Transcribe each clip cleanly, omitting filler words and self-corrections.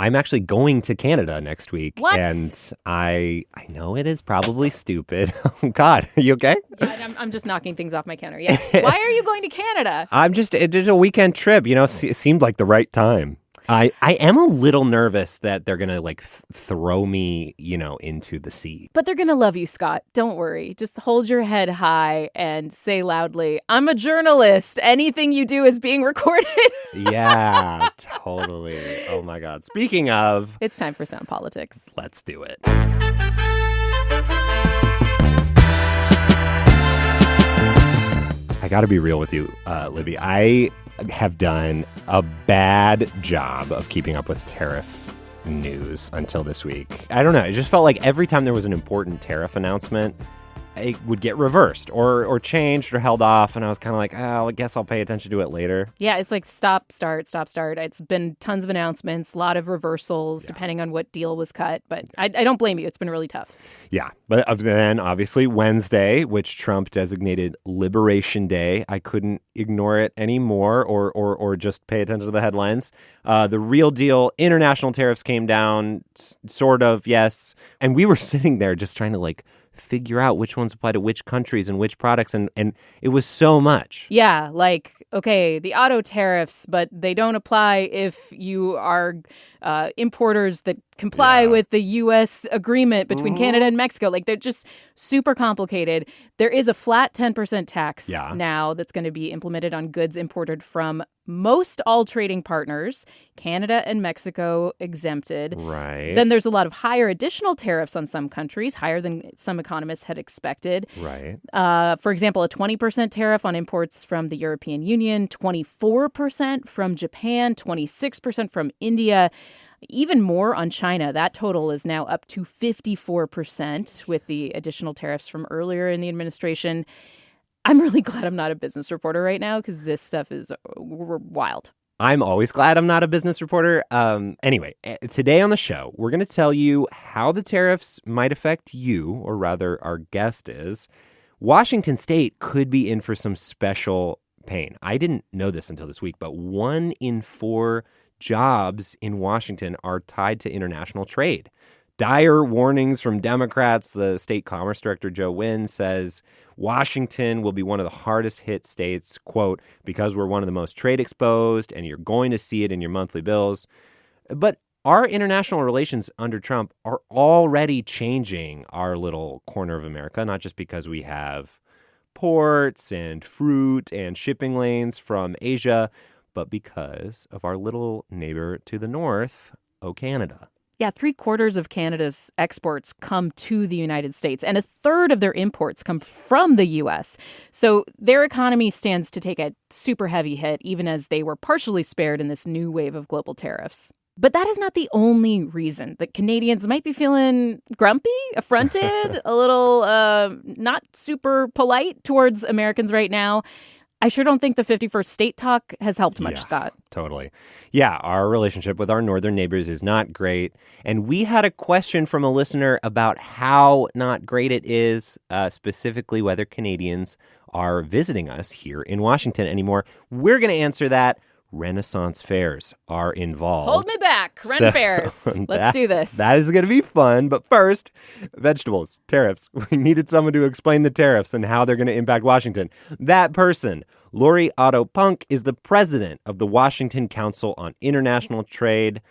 I'm actually going to Canada next week. What? And I know it is probably stupid. Oh, God, are you okay? Yeah, I'm just knocking things off my counter. Yeah. Why are you going to Canada? It is a weekend trip. It seemed like the right time. I am a little nervous that they're going to throw me, into the sea. But they're going to love you, Scott. Don't worry. Just hold your head high and say loudly, I'm a journalist. Anything you do is being recorded. Yeah, totally. Oh, my God. Speaking of... It's time for Sound Politics. Let's do it. I got to be real with you, Libby. I have done a bad job of keeping up with tariff news until this week. I don't know. It just felt like every time there was an important tariff announcement, it would get reversed or changed or held off. And I was kind of like, oh, I guess I'll pay attention to it later. Yeah, it's like stop, start, stop, start. It's been tons of announcements, a lot of reversals, depending on what deal was cut. But I don't blame you. It's been really tough. Yeah. But then, obviously, Wednesday, which Trump designated Liberation Day, I couldn't ignore it anymore or just pay attention to the headlines. The real deal, international tariffs came down, sort of, yes. And we were sitting there just trying to, figure out which ones apply to which countries and which products, and it was so much. Yeah, okay, the auto tariffs, but they don't apply if you are importers that comply with the U.S. agreement between Canada and Mexico. They're just super complicated. There is a flat 10% tax now that's going to be implemented on goods imported from most all trading partners, Canada and Mexico exempted. Right. Then there's a lot of higher additional tariffs on some countries, higher than some economists had expected. Right. For example, a 20% tariff on imports from the European Union, 24% from Japan, 26% from India. Even more on China. That total is now up to 54% with the additional tariffs from earlier in the administration. I'm really glad I'm not a business reporter right now because this stuff is wild. I'm always glad I'm not a business reporter. Anyway, today on the show, we're going to tell you how the tariffs might affect you, or rather our guest is. Washington State could be in for some special pain. I didn't know this until this week, but 1 in 4 jobs in Washington are tied to international trade. Dire warnings from Democrats. The state commerce director, Joe Wynn, says Washington will be one of the hardest hit states, quote, because we're one of the most trade exposed and you're going to see it in your monthly bills. But our international relations under Trump are already changing our little corner of America, not just because we have ports and fruit and shipping lanes from Asia, but because of our little neighbor to the north, Canada. Yeah, 3/4 of Canada's exports come to the United States, and 1/3 of their imports come from the U.S. So their economy stands to take a super heavy hit, even as they were partially spared in this new wave of global tariffs. But that is not the only reason that Canadians might be feeling grumpy, affronted, a little not super polite towards Americans right now. I sure don't think the 51st state talk has helped much, Scott. Totally. Yeah, our relationship with our northern neighbors is not great. And we had a question from a listener about how not great it is, specifically whether Canadians are visiting us here in Washington anymore. We're going to answer that. Renaissance fairs are involved. Hold me back. Fairs. Let's do this. That is going to be fun. But first, vegetables, tariffs. We needed someone to explain the tariffs and how they're going to impact Washington. That person, Lori Otto-Punk, is the president of the Washington Council on International Trade.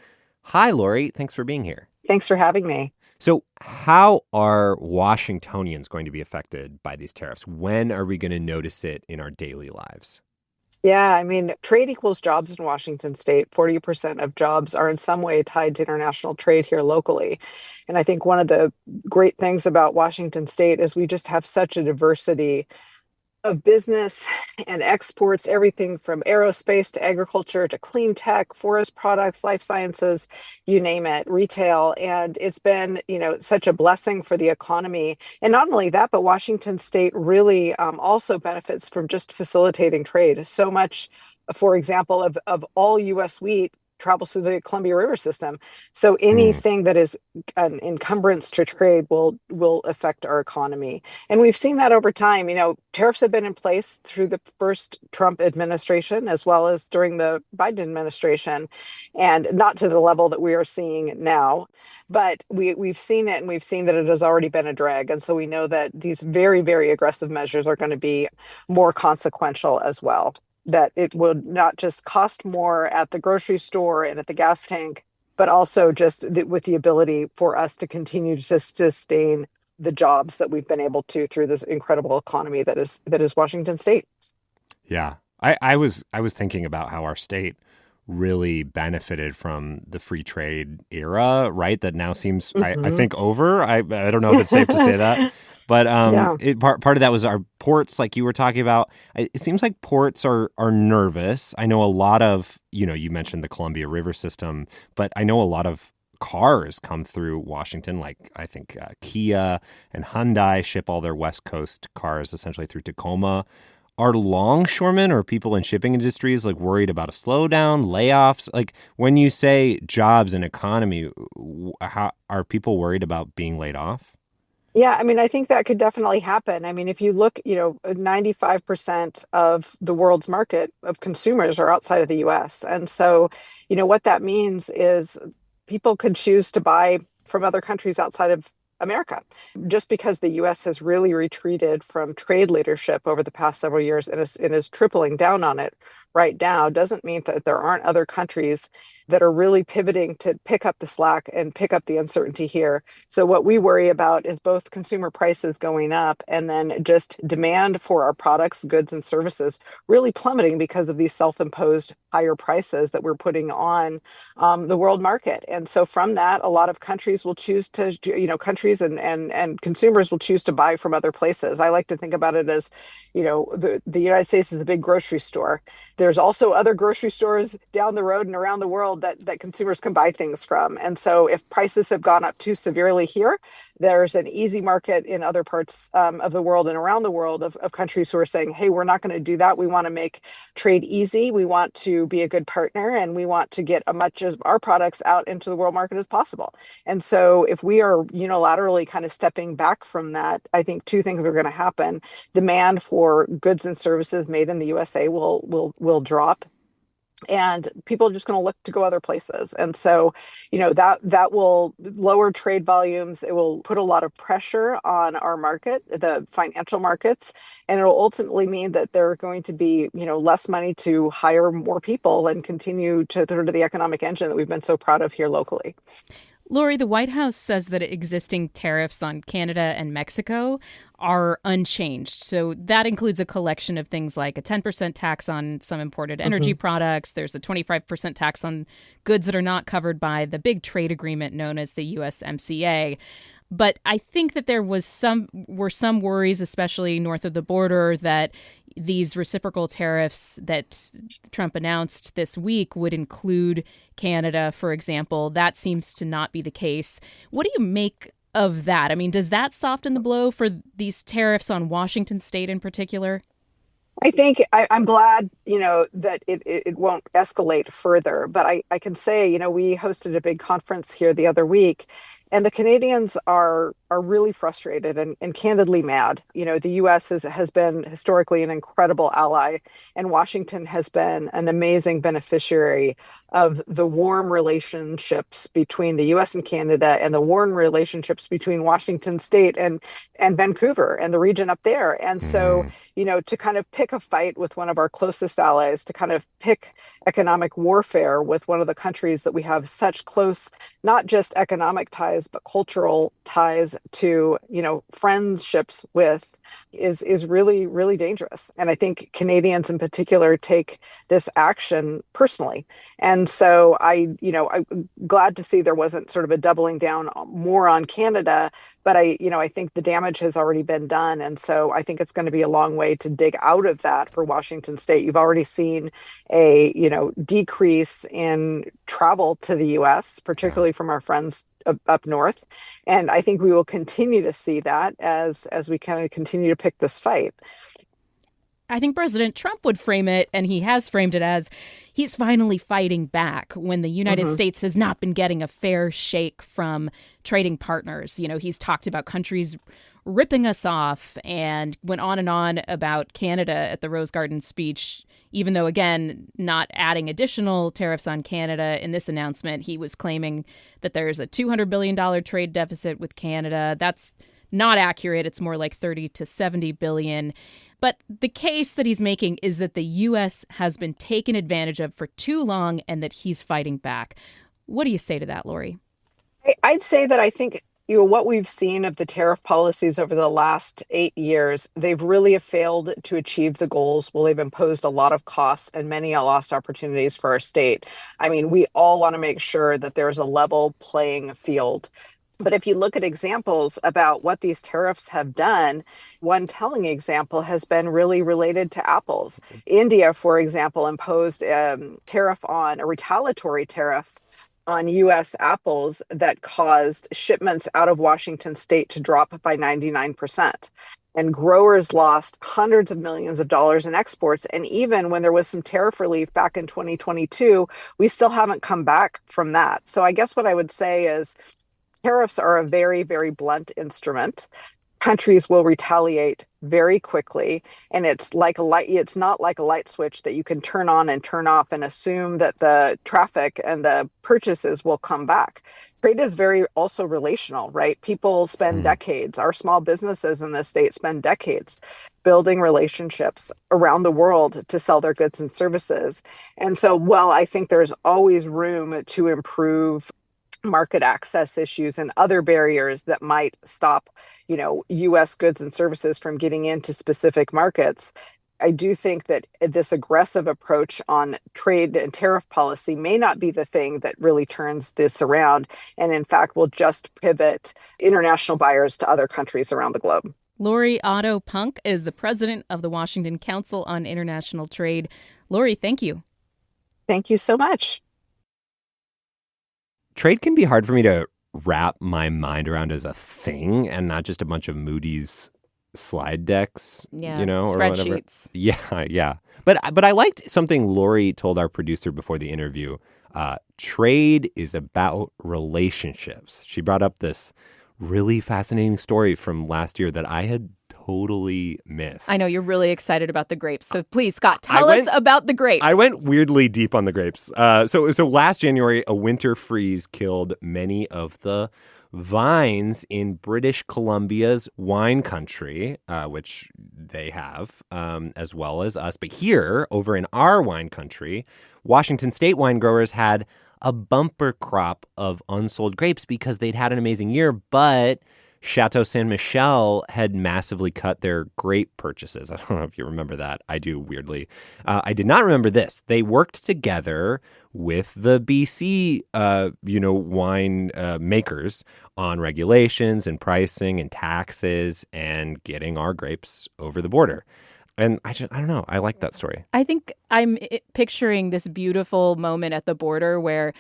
Hi, Lori. Thanks for being here. Thanks for having me. So how are Washingtonians going to be affected by these tariffs? When are we going to notice it in our daily lives? Yeah, I mean, trade equals jobs in Washington state. 40% of jobs are in some way tied to international trade here locally. And I think one of the great things about Washington state is we just have such a diversity of business and exports, everything from aerospace to agriculture to clean tech, forest products, life sciences, you name it, retail. And it's been, such a blessing for the economy. And not only that, but Washington state really also benefits from just facilitating trade. So much, for example, of all U.S. wheat travels through the Columbia River system. So Mm. anything that is an encumbrance to trade will affect our economy. And we've seen that over time. Tariffs have been in place through the first Trump administration as well as during the Biden administration, and not to the level that we are seeing now. But we've seen it, and we've seen that it has already been a drag. And so we know that these very, very aggressive measures are going to be more consequential as well. That it will not just cost more at the grocery store and at the gas tank, but also just with the ability for us to continue to sustain the jobs that we've been able to through this incredible economy that is Washington State. Yeah. I was thinking about how our state really benefited from the free trade era, right? That now seems, I think, over. I don't know if it's safe to say that. But Yeah. part of that was our ports, like you were talking about. It seems like ports are nervous. I know a lot of, you mentioned the Columbia River system, but I know a lot of cars come through Washington. Like I think Kia and Hyundai ship all their West Coast cars essentially through Tacoma. Are longshoremen or people in shipping industries like worried about a slowdown, layoffs? Like when you say jobs and economy, how are people worried about being laid off? Yeah, I mean, I think that could definitely happen. I mean, if you look, 95% of the world's market of consumers are outside of the US. And so, what that means is people could choose to buy from other countries outside of America. Just because the US has really retreated from trade leadership over the past several years and is tripling down on it right now doesn't mean that there aren't other countries that are really pivoting to pick up the slack and pick up the uncertainty here. So what we worry about is both consumer prices going up and then just demand for our products, goods, and services really plummeting because of these self-imposed higher prices that we're putting on the world market. And so from that, a lot of countries will choose to, countries and consumers will choose to buy from other places. I like to think about it as, the United States is a big grocery store. There's also other grocery stores down the road and around the world that consumers can buy things from. And so if prices have gone up too severely here, there's an easy market in other parts of the world and around the world of countries who are saying, hey, we're not going to do that. We want to make trade easy. We want to be a good partner, and we want to get as much of our products out into the world market as possible. And so if we are unilaterally kind of stepping back from that, I think two things are going to happen. Demand for goods and services made in the USA will drop, and people are just going to look to go other places. And so, that will lower trade volumes. It will put a lot of pressure on our market, the financial markets, and it will ultimately mean that there are going to be, less money to hire more people and continue to sort of the economic engine that we've been so proud of here locally. Lori, the White House says that existing tariffs on Canada and Mexico are unchanged. So that includes a collection of things like a 10% tax on some imported energy products. There's a 25% tax on goods that are not covered by the big trade agreement known as the USMCA. But I think that there were some worries, especially north of the border, that these reciprocal tariffs that Trump announced this week would include Canada, for example. That seems to not be the case. What do you make of that? I mean, does that soften the blow for these tariffs on Washington State in particular? I think I'm glad, that it won't escalate further. But I can say, we hosted a big conference here the other week, and the Canadians are really frustrated and candidly mad. The U.S. has been historically an incredible ally, and Washington has been an amazing beneficiary of the warm relationships between the U.S. and Canada, and the warm relationships between Washington State and Vancouver and the region up there. And so, to kind of pick a fight with one of our closest allies, to kind of pick economic warfare with one of the countries that we have such close, not just economic ties, but cultural ties to, friendships with, is really, really dangerous. And I think Canadians in particular take this action personally. And so I'm glad to see there wasn't sort of a doubling down more on Canada, but I think the damage has already been done. And so I think it's going to be a long way to dig out of that for Washington State. You've already seen a, decrease in travel to the US, particularly from our friends up north. And I think we will continue to see that as we kind of continue to pick this fight. I think President Trump would frame it, and he has framed it as he's finally fighting back when the United States has not been getting a fair shake from trading partners. You know, he's talked about countries ripping us off and went on about Canada at the Rose Garden speech, even though, again, not adding additional tariffs on Canada in this announcement. He was claiming that there's a $200 billion trade deficit with Canada. That's not accurate. It's more like 30 to 70 billion. But the case that he's making is that the U.S. has been taken advantage of for too long and that he's fighting back. What do you say to that, Lori? I'd say that I think what we've seen of the tariff policies over the last 8 years, they've really failed to achieve the goals. Well, they've imposed a lot of costs and many lost opportunities for our state. I mean, we all want to make sure that there's a level playing field. But if you look at examples about what these tariffs have done, one telling example has been really related to apples. India, for example, imposed a retaliatory tariff on U.S. apples that caused shipments out of Washington state to drop by 99%. And growers lost hundreds of millions of dollars in exports. And even when there was some tariff relief back in 2022, we still haven't come back from that. So I guess what I would say is tariffs are a very, very blunt instrument. Countries will retaliate very quickly, and it's not like a light switch that you can turn on and turn off and assume that the traffic and the purchases will come back. Trade is very also relational, right? People spend decades, our small businesses in this state spend decades building relationships around the world to sell their goods and services. And so, while I think there's always room to improve market access issues and other barriers that might stop, U.S. goods and services from getting into specific markets, I do think that this aggressive approach on trade and tariff policy may not be the thing that really turns this around, and in fact will just pivot international buyers to other countries around the globe. Lori Otto-Punk is the president of the Washington Council on International Trade. Lori, thank you. Thank you so much. Trade can be hard for me to wrap my mind around as a thing and not just a bunch of Moody's slide decks, or spreadsheets. Whatever. Yeah. But I liked something Lori told our producer before the interview. Trade is about relationships. She brought up this really fascinating story from last year that I had totally missed. I know you're really excited about the grapes. So please, Scott, tell us about the grapes. I went weirdly deep on the grapes. So last January, a winter freeze killed many of the vines in British Columbia's wine country, which they have, as well as us. But here, over in our wine country, Washington State wine growers had a bumper crop of unsold grapes because they'd had an amazing year, but Chateau Saint Michel had massively cut their grape purchases. I don't know if you remember that. I do, weirdly. I did not remember this. They worked together with the BC, wine makers on regulations and pricing and taxes and getting our grapes over the border. And I don't know. I like that story. I think I'm picturing this beautiful moment at the border where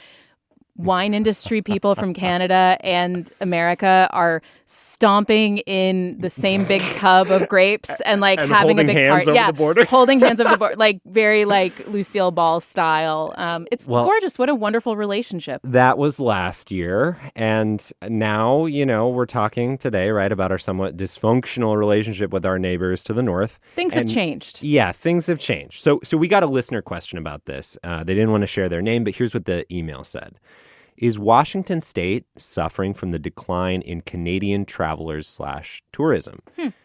wine industry people from Canada and America are stomping in the same big tub of grapes and having a big party. The border. Holding hands over the border, very Lucille Ball style. It's gorgeous. What a wonderful relationship. That was last year. And now, we're talking today, right, about our somewhat dysfunctional relationship with our neighbors to the north. Things have changed. Yeah, things have changed. So we got a listener question about this. They didn't want to share their name, but here's what the email said. Is Washington State suffering from the decline in Canadian travelers/tourism?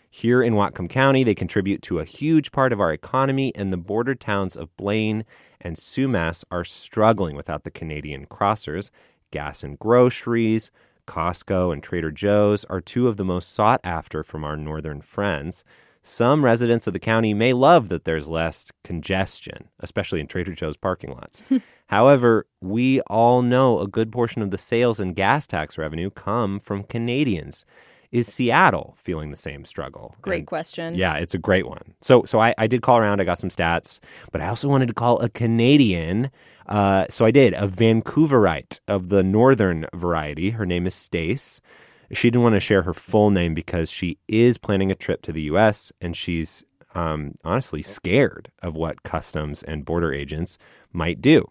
Here in Whatcom County, they contribute to a huge part of our economy, and the border towns of Blaine and Sumas are struggling without the Canadian crossers. Gas and groceries, Costco and Trader Joe's are two of the most sought after from our northern friends. Some residents of the county may love that there's less congestion, especially in Trader Joe's parking lots. However, we all know a good portion of the sales and gas tax revenue come from Canadians. Is Seattle feeling the same struggle? Great question. Yeah, it's a great one. So I did call around. I got some stats, but I also wanted to call a Canadian. So I did, a Vancouverite of the northern variety. Her name is Stace. She didn't want to share her full name because she is planning a trip to the U.S., and she's honestly scared of what customs and border agents might do.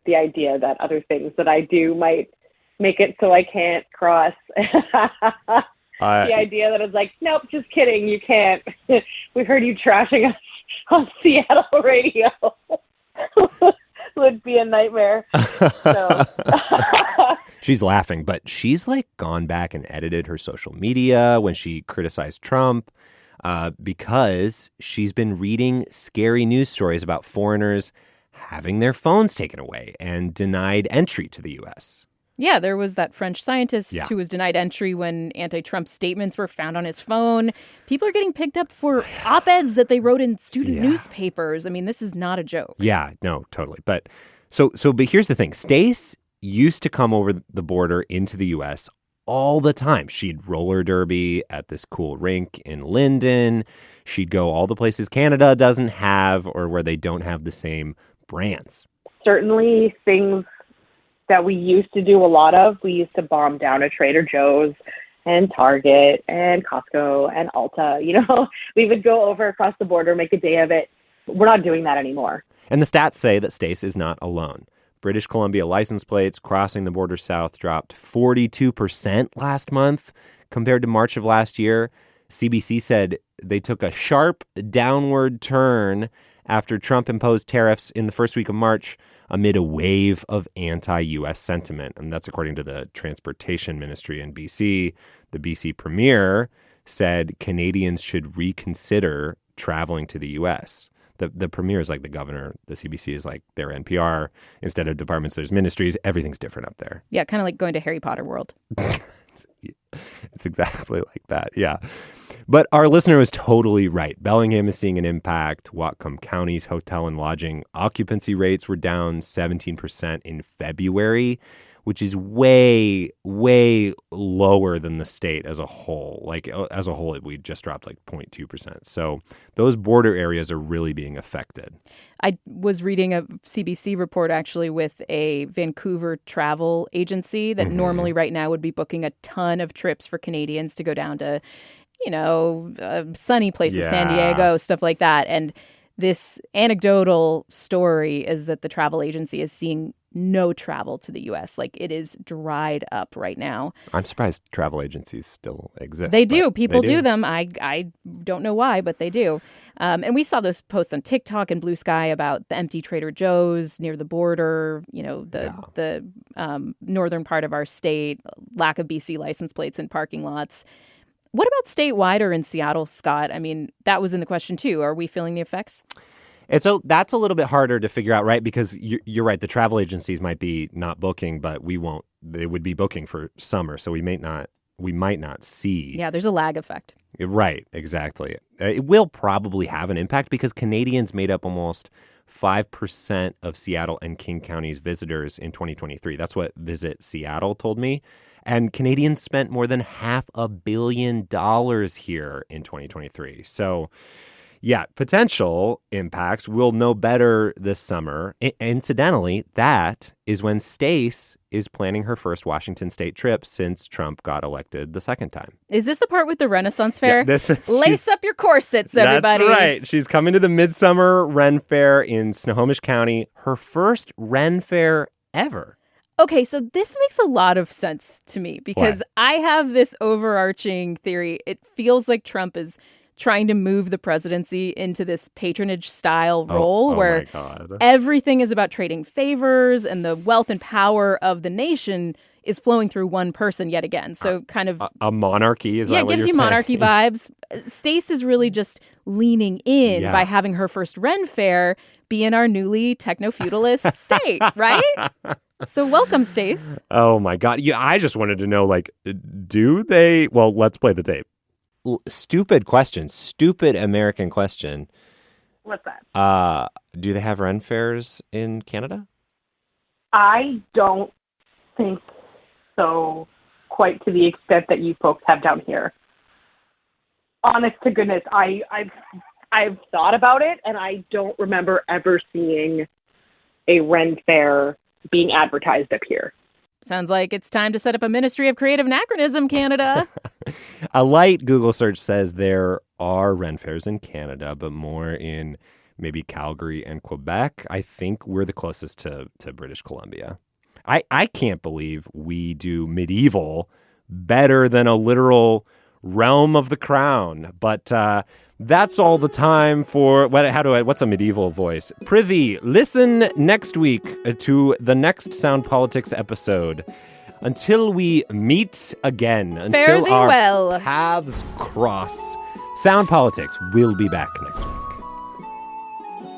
The idea that other things that I do might make it so I can't cross. The idea that it's like, nope, just kidding, you can't. We heard you trashing us on Seattle radio. Would be a nightmare. So. She's laughing, but she's like gone back and edited her social media when she criticized Trump because she's been reading scary news stories about foreigners having their phones taken away and denied entry to the U.S. Yeah, there was that French scientist who was denied entry when anti-Trump statements were found on his phone. People are getting picked up for op-eds that they wrote in student newspapers. I mean, this is not a joke. Yeah, no, totally. But but here's the thing. Stace used to come over the border into the U.S. all the time. She'd roller derby at this cool rink in Linden. She'd go all the places Canada doesn't have or where they don't have the same brands. Certainly things that we used to do a lot of. We used to bomb down a Trader Joe's and Target and Costco and Ulta. You know, we would go over across the border, make a day of it. We're not doing that anymore. And the stats say that Stace is not alone. British Columbia license plates crossing the border south dropped 42% last month compared to March of last year. CBC said they took a sharp downward turn after Trump imposed tariffs in the first week of March amid a wave of anti-U.S. sentiment. And that's according to the Transportation Ministry in BC. The BC Premier said Canadians should reconsider traveling to the U.S. The Premier is like the governor. The CBC is like their NPR. Instead of departments, there's ministries. Everything's different up there. Yeah, kind of like going to Harry Potter World. It's exactly like that, yeah. But our listener was totally right. Bellingham is seeing an impact. Whatcom County's hotel and lodging occupancy rates were down 17% in February, which is way, way lower than the state as a whole. Like, as a whole, we just dropped like 0.2%. So those border areas are really being affected. I was reading a CBC report, actually, with a Vancouver travel agency that normally right now would be booking a ton of trips for Canadians to go down to, sunny places, San Diego, stuff like that. And this anecdotal story is that the travel agency is seeing no travel to the U.S. Like, it is dried up right now. I'm surprised travel agencies still exist. They do. People do them. I don't know why, but they do. And we saw those posts on TikTok and Blue Sky about the empty Trader Joe's near the border, the northern part of our state, lack of BC license plates in parking lots. What about statewide or in Seattle, Scott? I mean, that was in the question, too. Are we feeling the effects? And so that's a little bit harder to figure out, right? Because you're right. The travel agencies might be not booking, but we won't. They would be booking for summer, so we might not see. Yeah, there's a lag effect. Right, exactly. It will probably have an impact because Canadians made up almost 5% of Seattle and King County's visitors in 2023. That's what Visit Seattle told me. And Canadians spent more than $500 million here in 2023. So, yeah, potential impacts. We'll know better this summer. Incidentally, that is when Stace is planning her first Washington state trip since Trump got elected the second time. Is this the part with the Renaissance Fair? Yeah, Lace up your corsets, everybody. That's right. She's coming to the Midsummer Ren Fair in Snohomish County. Her first Ren Fair ever. Okay, so this makes a lot of sense to me because I have this overarching theory. It feels like Trump is trying to move the presidency into this patronage style role where everything is about trading favors and the wealth and power of the nation is flowing through one person yet again. So kind of a monarchy is that what you're saying? Yeah, it gives you monarchy vibes. Stace is really just leaning in by having her first Ren Fair be in our newly techno-feudalist state, right? So welcome, Stace. Oh, my God. Yeah, I just wanted to know, do they? Well, let's play the tape. Stupid question. Stupid American question. What's that? Do they have Ren Fairs in Canada? I don't think so, quite to the extent that you folks have down here. Honest to goodness, I've thought about it, and I don't remember ever seeing a Ren Fair being advertised up here. Sounds like it's time to set up a Ministry of Creative Anachronism, Canada. A light Google search says there are Ren fairs in Canada, but more in maybe Calgary and Quebec. I think we're the closest to British Columbia. I can't believe we do medieval better than a literal realm of the crown. But that's all the time for what's a medieval voice? Privy, listen next week to the next Sound Politics episode. Until we meet again, Fare until thee our well. paths cross, Sound Politics will be back next week.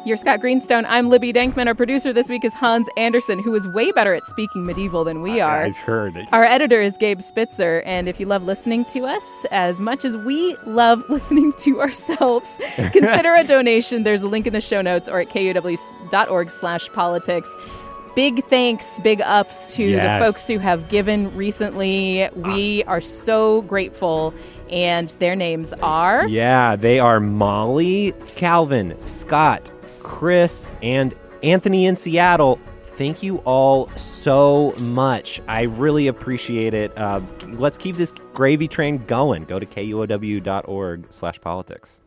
You're Scott Greenstone. I'm Libby Denkmann. Our producer this week is Hans Anderson, who is way better at speaking medieval than we are. I've heard it. Our editor is Gabe Spitzer. And if you love listening to us as much as we love listening to ourselves, consider a donation. There's a link in the show notes or at kuow.org/politics. Big thanks, big ups to the folks who have given recently. We are so grateful. And their names are? Yeah, they are Molly, Calvin, Scott, Chris, and Anthony in Seattle. Thank you all so much. I really appreciate it. Let's keep this gravy train going. Go to kuow.org/politics.